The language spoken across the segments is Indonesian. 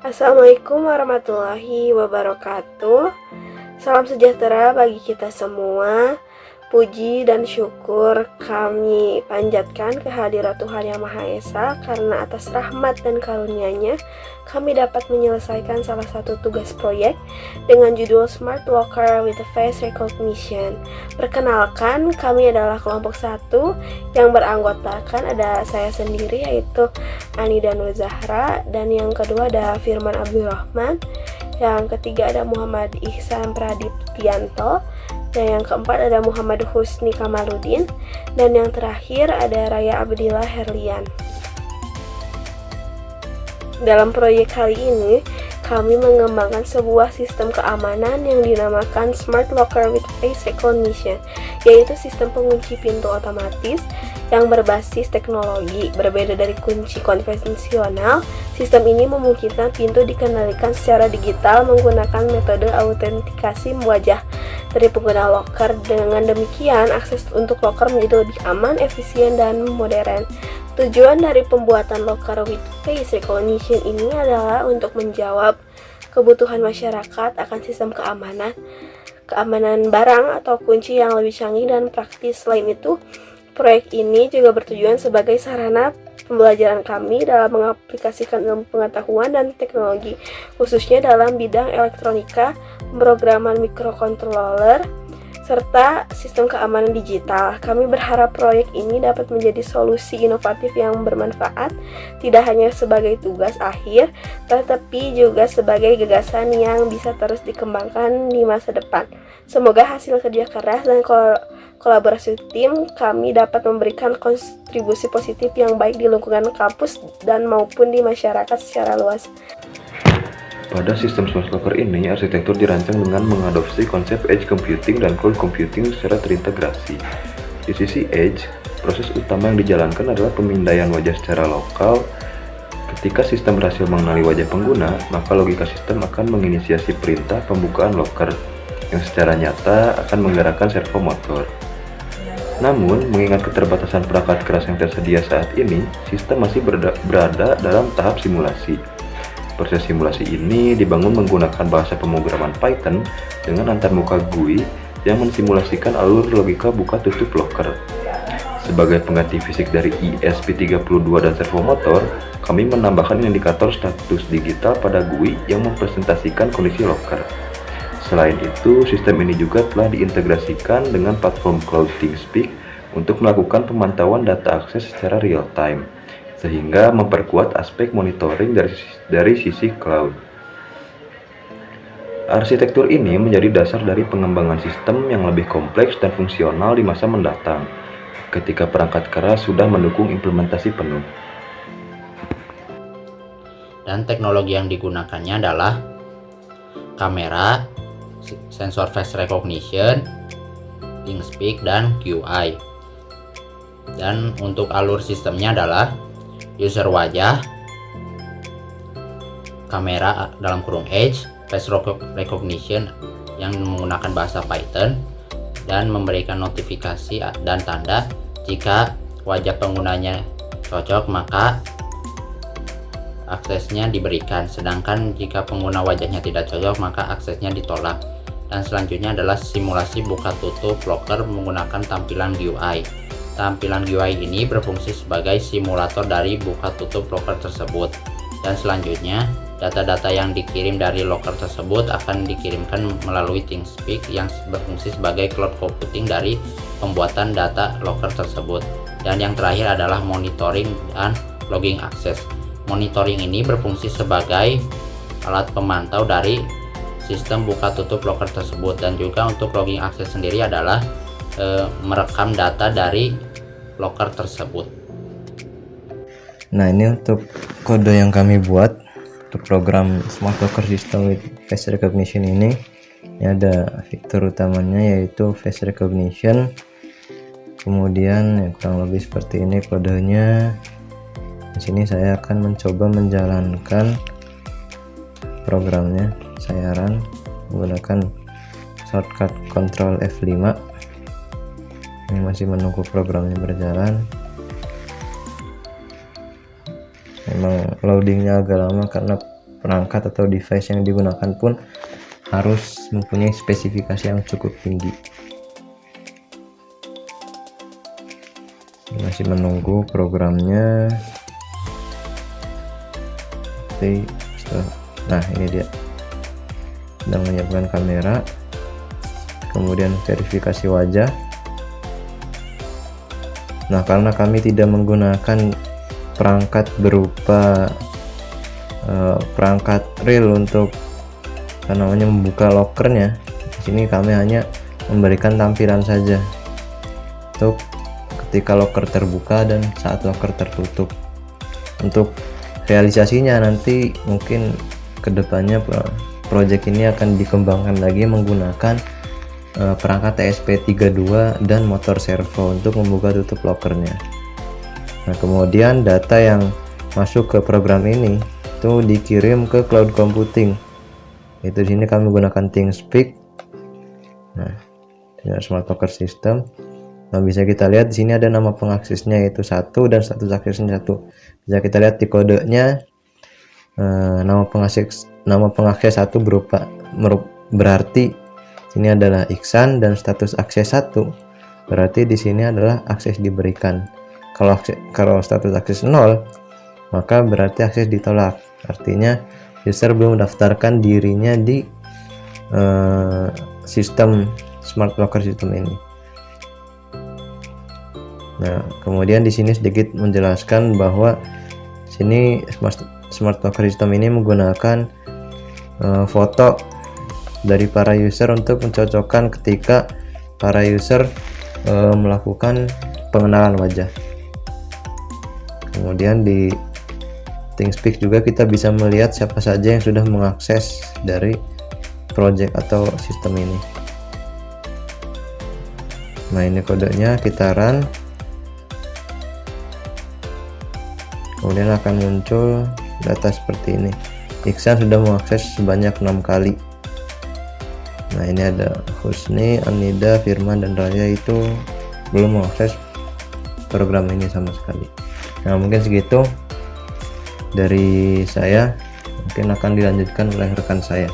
Assalamualaikum warahmatullahi wabarakatuh. Salam sejahtera bagi kita semua. Puji dan syukur kami panjatkan kehadirat Tuhan Yang Maha Esa, karena atas rahmat dan karunia-Nya kami dapat menyelesaikan salah satu tugas proyek dengan judul Smart Locker with Face Recognition. Perkenalkan, kami adalah kelompok 1 yang beranggotakan ada saya sendiri, yaitu Anida Nur Zahra, dan yang kedua ada Firman Abdurrahman, yang ketiga ada Muhammad Ihsan Pradiptianto, dan yang keempat ada Muhammad Husni Kamaluddin, dan yang terakhir ada Raya Abdillah Herlian. Dalam proyek kali ini, kami mengembangkan sebuah sistem keamanan yang dinamakan Smart Locker with Face Recognition, yaitu sistem pengunci pintu otomatis yang berbasis teknologi. Berbeda dari kunci konvensional, sistem ini memungkinkan pintu dikendalikan secara digital menggunakan metode autentikasi wajah dari pengguna locker. Dengan demikian, akses untuk locker menjadi lebih aman, efisien, dan modern. Tujuan dari pembuatan locker with face recognition ini adalah untuk menjawab kebutuhan masyarakat akan sistem keamanan barang atau kunci yang lebih canggih dan praktis. Selain itu, proyek ini juga bertujuan sebagai sarana pembelajaran kami dalam mengaplikasikan ilmu pengetahuan dan teknologi, khususnya dalam bidang elektronika, pemrograman microcontroller, serta sistem keamanan digital. Kami berharap proyek ini dapat menjadi solusi inovatif yang bermanfaat, tidak hanya sebagai tugas akhir, tetapi juga sebagai gagasan yang bisa terus dikembangkan di masa depan. Semoga hasil kerja keras dan kolaborasi tim kami dapat memberikan kontribusi positif yang baik di lingkungan kampus dan maupun di masyarakat secara luas. Pada sistem smart locker ini, arsitektur dirancang dengan mengadopsi konsep edge computing dan cloud computing secara terintegrasi. Di sisi edge, proses utama yang dijalankan adalah pemindaian wajah secara lokal. Ketika sistem berhasil mengenali wajah pengguna, maka logika sistem akan menginisiasi perintah pembukaan locker, yang secara nyata akan menggerakkan servo motor. Namun, mengingat keterbatasan perangkat keras yang tersedia saat ini, sistem masih berada dalam tahap simulasi. Proses simulasi ini dibangun menggunakan bahasa pemrograman Python dengan antarmuka GUI yang mensimulasikan alur logika buka tutup locker. Sebagai pengganti fisik dari ESP32 dan servo motor, kami menambahkan indikator status digital pada GUI yang mempresentasikan kondisi locker. Selain itu, sistem ini juga telah diintegrasikan dengan platform cloud ThingSpeak untuk melakukan pemantauan data akses secara real-time, sehingga memperkuat aspek monitoring dari sisi cloud. Arsitektur ini menjadi dasar dari pengembangan sistem yang lebih kompleks dan fungsional di masa mendatang, ketika perangkat keras sudah mendukung implementasi penuh. Dan teknologi yang digunakannya adalah kamera, sensor face recognition, ThingSpeak, dan QI. Dan untuk alur sistemnya adalah user wajah, kamera dalam kurung edge, face recognition yang menggunakan bahasa Python, dan memberikan notifikasi dan tanda jika wajah penggunanya cocok maka aksesnya diberikan, sedangkan jika pengguna wajahnya tidak cocok maka aksesnya ditolak. Dan selanjutnya adalah simulasi buka tutup locker menggunakan tampilan GUI. Tampilan GUI ini berfungsi sebagai simulator dari buka tutup locker tersebut. Dan selanjutnya, data-data yang dikirim dari locker tersebut akan dikirimkan melalui ThingSpeak yang berfungsi sebagai cloud computing dari pembuatan data locker tersebut. Dan yang terakhir adalah monitoring dan logging akses. Monitoring ini berfungsi sebagai alat pemantau dari sistem buka tutup locker tersebut, dan juga untuk logging akses sendiri adalah merekam data dari locker tersebut. Nah, ini untuk kode yang kami buat untuk program Smart Locker System with Face Recognition ini. Ini ada fitur utamanya yaitu Face Recognition. Kemudian kurang lebih seperti ini kodenya. Di sini saya akan mencoba menjalankan programnya. Saya run menggunakan shortcut Ctrl F5. Ini masih menunggu programnya berjalan. Memang loadingnya agak lama karena perangkat atau device yang digunakan pun harus mempunyai spesifikasi yang cukup tinggi. Masih menunggu programnya. Nah, ini dia sedang menyiapkan kamera, kemudian verifikasi wajah. Nah, karena kami tidak menggunakan perangkat berupa perangkat real untuk membuka lockernya, di sini kami hanya memberikan tampilan saja untuk ketika locker terbuka dan saat locker tertutup. Untuk realisasinya nanti mungkin kedepannya project ini akan dikembangkan lagi menggunakan perangkat ESP32 dan motor servo untuk membuka tutup lockernya. Nah, kemudian data yang masuk ke program ini itu dikirim ke cloud computing. Itu di sini kami menggunakan ThinkSpeak. Nah, dengan smart locker system. Nah, bisa kita lihat di sini ada nama pengaksesnya yaitu 1 dan status aksesnya 1. Bisa kita lihat di kodenya nama pengakses 1 berarti sini adalah Iksan, dan status akses 1 berarti di sini adalah akses diberikan. Kalau status akses 0 maka berarti akses ditolak. Artinya user belum mendaftarkan dirinya di sistem smart locker system ini. Nah, kemudian di sini sedikit menjelaskan bahwa sini smart locker system ini menggunakan foto dari para user untuk mencocokkan ketika para user melakukan pengenalan wajah. Kemudian di ThinkSpeak juga kita bisa melihat siapa saja yang sudah mengakses dari project atau sistem ini. Nah, ini kodenya, kita run. Kemudian akan muncul data seperti ini. Iksan sudah mengakses sebanyak 6 kali. Nah, ini ada Husni, Anida, Firman, dan Raya itu belum mengakses program ini sama sekali. Nah, mungkin segitu dari saya. Mungkin akan dilanjutkan oleh rekan saya.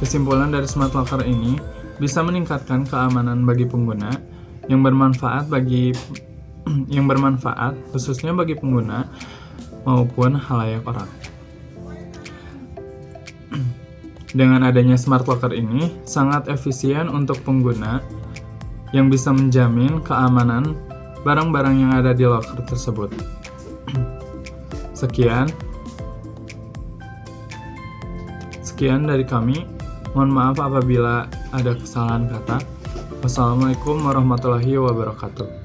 Kesimpulan dari smart locker ini bisa meningkatkan keamanan bagi pengguna yang bermanfaat khususnya bagi pengguna maupun khalayak orang. Dengan adanya smart locker ini sangat efisien untuk pengguna yang bisa menjamin keamanan barang-barang yang ada di locker tersebut. Sekian dari kami. Mohon maaf apabila ada kesalahan kata. Wassalamualaikum warahmatullahi wabarakatuh.